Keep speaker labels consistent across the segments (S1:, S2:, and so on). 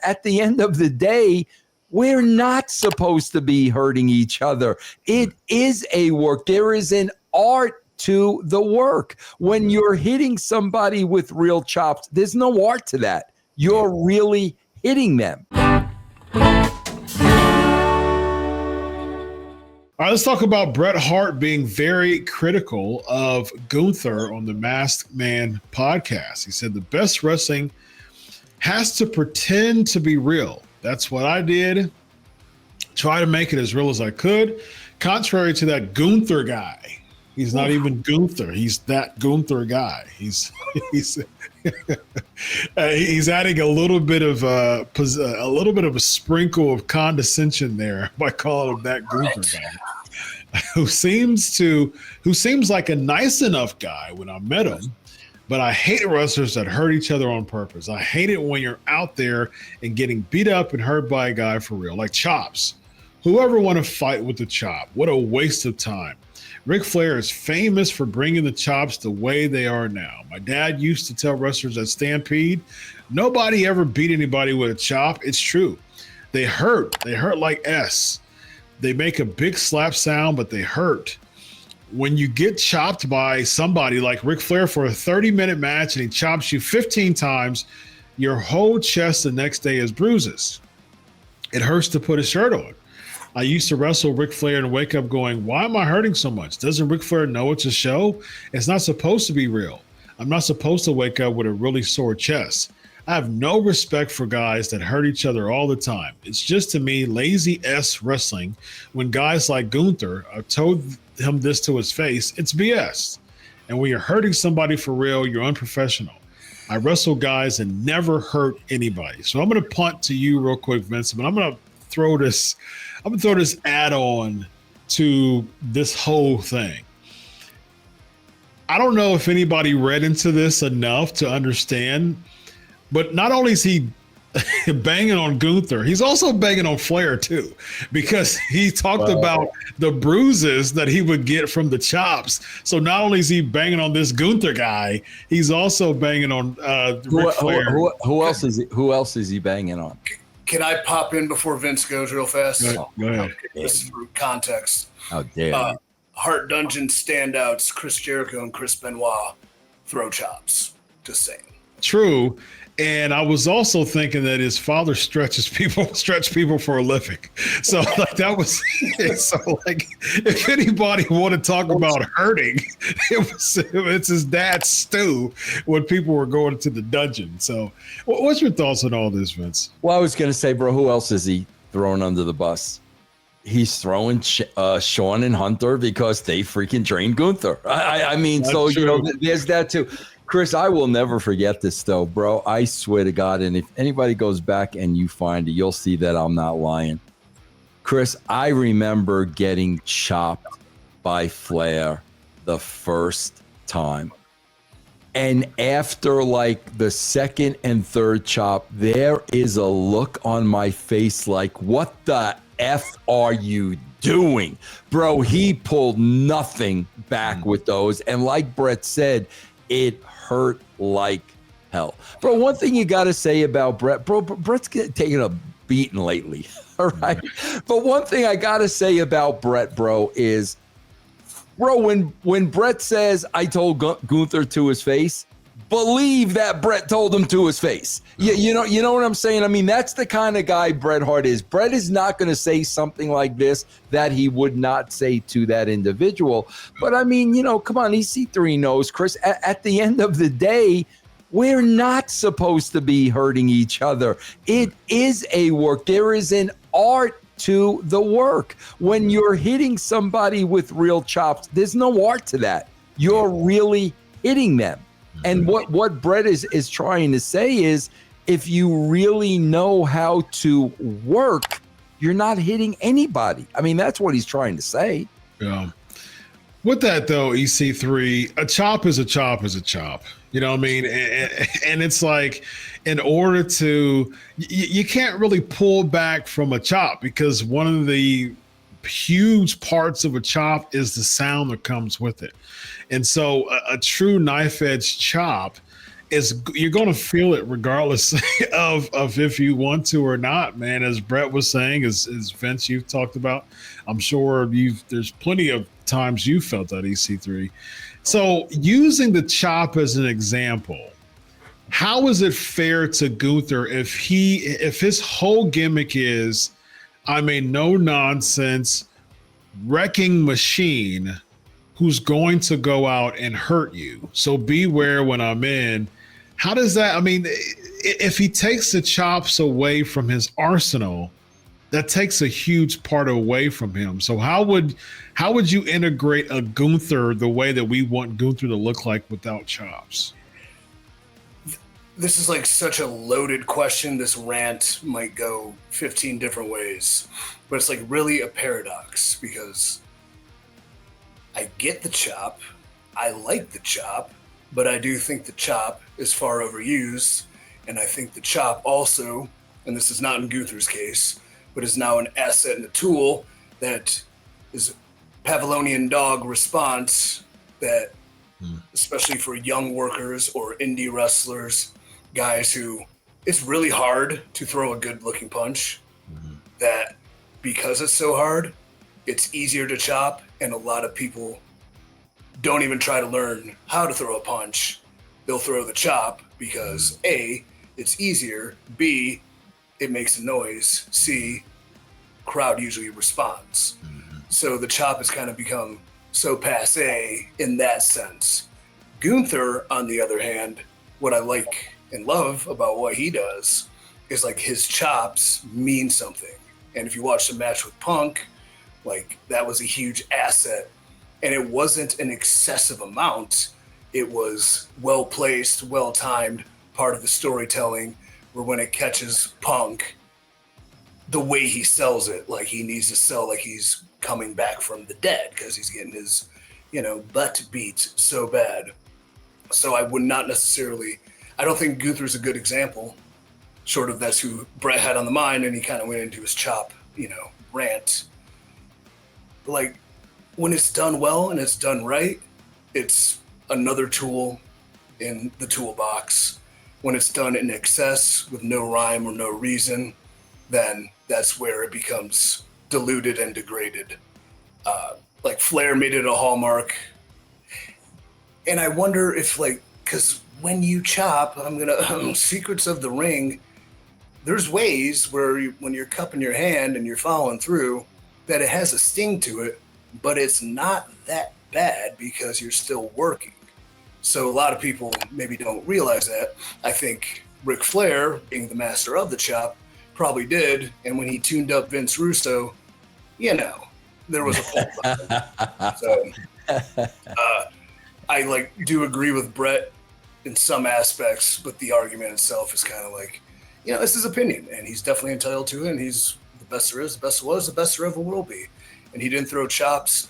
S1: At the end of the day, we're not supposed to be hurting each other. It is a work. There is an art to the work. When you're hitting somebody with real chops, there's no art to that. You're really hitting them.
S2: All right, let's talk about Bret Hart being very critical of Gunther on the Masked Man podcast. He said the best wrestling has to pretend to be real. That's what I did. Try to make it as real as I could. Contrary to that Gunther guy. He's not even Gunther. He's that Gunther guy. He's adding a little bit of a sprinkle of condescension there by calling him that Gunther guy, who seems like a nice enough guy when I met him. But I hate wrestlers that hurt each other on purpose. I hate it when you're out there and getting beat up and hurt by a guy for real, like chops. Whoever want to fight with the chop? What a waste of time. Ric Flair is famous for bringing the chops the way they are now. My dad used to tell wrestlers at Stampede, nobody ever beat anybody with a chop. It's true. They hurt. They hurt like S. They make a big slap sound, but they hurt. When you get chopped by somebody like Ric Flair for a 30-minute match and he chops you 15 times, your whole chest the next day is bruises. It hurts to put a shirt on. I used to wrestle Ric Flair and wake up going, why am I hurting so much? Doesn't Ric Flair know it's a show? It's not supposed to be real. I'm not supposed to wake up with a really sore chest. I have no respect for guys that hurt each other all the time. It's just, to me, lazy S wrestling. When guys like Gunther, I've told him this to his face, it's BS. And when you're hurting somebody for real, you're unprofessional. I wrestle guys and never hurt anybody. So I'm going to punt to you real quick, Vince, but I'm going to throw this add-on to this whole thing. I don't know if anybody read into this enough to understand, but not only is he banging on Gunther, he's also banging on Flair too, because he talked about the bruises that he would get from the chops. So not only is he banging on this Gunther guy, he's also banging on Ric Flair.
S1: Who else is he banging on?
S3: Can I pop in before Vince goes real fast?
S2: Go ahead.
S3: This is for context.
S1: How dare you.
S3: Heart Dungeon standouts, Chris Jericho and Chris Benoit throw chops. Just saying.
S2: True. And I was also thinking that his father stretch people for a living. So like that was so like if anybody want to talk about hurting, it's his dad's stew when people were going to the dungeon. So what's your thoughts on all this, Vince?
S1: Well, I was going to say, bro, who else is he throwing under the bus? He's throwing Shawn and Hunter because they freaking trained Gunther. I mean, that's so, true. You know, there's that too. Chris, I will never forget this, though, bro. I swear to God, and if anybody goes back and you find it, you'll see that I'm not lying. Chris, I remember getting chopped by Flair the first time. And after like the second and third chop, there is a look on my face like, what the F are you doing? Bro, he pulled nothing back with those. And like Bret said, it hurt like hell. Bro, one thing you got to say about Bret, bro, Bret's taking a beating lately, all right? But one thing I got to say about Bret, bro, is, bro, when Bret says, I told Gunther to his face, believe that Bret told him to his face. You know what I'm saying? I mean, that's the kind of guy Bret Hart is. Bret is not going to say something like this that he would not say to that individual. But I mean, you know, come on, EC3 knows, Chris, at the end of the day, we're not supposed to be hurting each other. It is a work. There is an art to the work. When you're hitting somebody with real chops, there's no art to that. You're really hitting them. And what Bret is trying to say is, if you really know how to work, you're not hitting anybody. I mean, that's what he's trying to say.
S2: Yeah. With that, though, EC3, a chop is a chop is a chop. You know what I mean? And it's like, in order to, you can't really pull back from a chop, because one of the huge parts of a chop is the sound that comes with it. And so a true knife edge chop you're going to feel it regardless of if you want to or not, man. As Bret was saying, as Vince, you've talked about, I'm sure there's plenty of times you felt that, EC3. So using the chop as an example, how is it fair to Gunther if his whole gimmick is, I'm a no nonsense wrecking machine who's going to go out and hurt you, so beware when I'm in? How does that, I mean, if he takes the chops away from his arsenal, that takes a huge part away from him. So how would you integrate a Gunther the way that we want Gunther to look like without chops?
S3: This is like such a loaded question. This rant might go 15 different ways, but it's like really a paradox, because I get the chop, I like the chop, but I do think the chop is far overused. And I think the chop also, and this is not in Gunther's case, but is now an asset and a tool that is a Pavlovian dog response that, especially for young workers or indie wrestlers, guys who, it's really hard to throw a good looking punch, that because it's so hard, it's easier to chop. And a lot of people don't even try to learn how to throw a punch. They'll throw the chop because A, it's easier, B, it makes a noise, C, crowd usually responds. So the chop has kind of become so passe in that sense. Gunther, on the other hand, what I like and love about what he does is like his chops mean something. And if you watch the match with Punk, like that was a huge asset. And it wasn't an excessive amount. It was well-placed, well-timed, part of the storytelling, where when it catches Punk, the way he sells it, like he needs to sell like he's coming back from the dead because he's getting his, butt beat so bad. So I would not necessarily, I don't think Gunther's a good example, short of that's who Bret had on the mind, and he kind of went into his chop, rant. But like, when it's done well and it's done right, it's another tool in the toolbox. When it's done in excess with no rhyme or no reason, then that's where it becomes diluted and degraded. Like Flair made it a hallmark. And I wonder if because when you chop, Secrets of the Ring, there's ways where when you're cupping your hand and you're following through, that it has a sting to it, but it's not that bad because you're still working. So a lot of people maybe don't realize that. I think Ric Flair, being the master of the chop, probably did. And when he tuned up Vince Russo, there was a fault. So I do agree with Bret in some aspects, but the argument itself is kind of it's his opinion, and he's definitely entitled to it. And he's the best there is, the best was, the best there ever will be. And he didn't throw chops,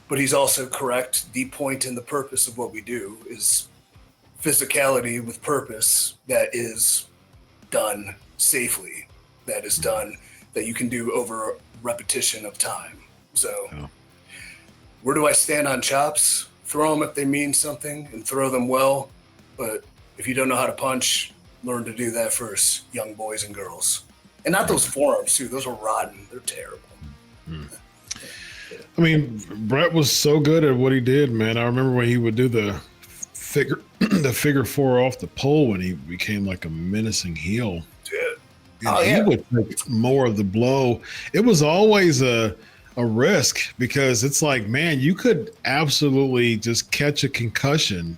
S3: but he's also correct. The point and the purpose of what we do is physicality with purpose that is done safely, that is done, that you can do over a repetition of time. So where do I stand on chops? Throw them if they mean something and throw them well. But if you don't know how to punch, learn to do that first, young boys and girls. And not those forearms, too. Those are rotten. They're terrible.
S2: I mean, Bret was so good at what he did, man. I remember when he would do the figure four off the pole when he became like a menacing heel. He would take more of the blow. It was always a risk because it's like, man, you could absolutely just catch a concussion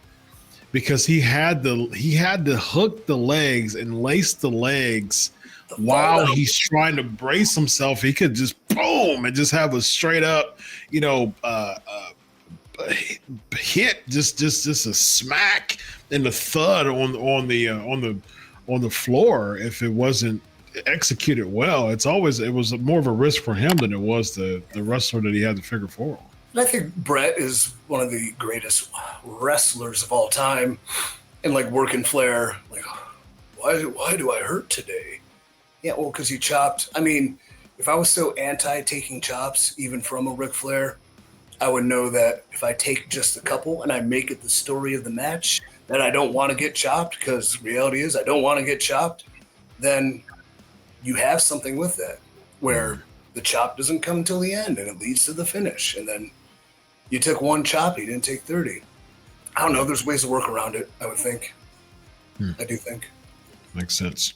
S2: because he had to hook the legs and lace the legs while he's trying to brace himself. He could just boom and just have a straight up, hit, just a smack and the thud on the floor if it wasn't executed well. It was more of a risk for him than it was the wrestler that he had to figure four on.
S3: And I think Bret is one of the greatest wrestlers of all time. And working Flair, why do I hurt today? Yeah, well, because you chopped. I mean, if I was so anti-taking chops, even from a Ric Flair, I would know that if I take just a couple and I make it the story of the match, that I don't want to get chopped, because reality is I don't want to get chopped, then you have something with that where the chop doesn't come until the end and it leads to the finish. And then you took one chop, you didn't take 30. I don't know. There's ways to work around it, I would think. I do think.
S2: Makes sense.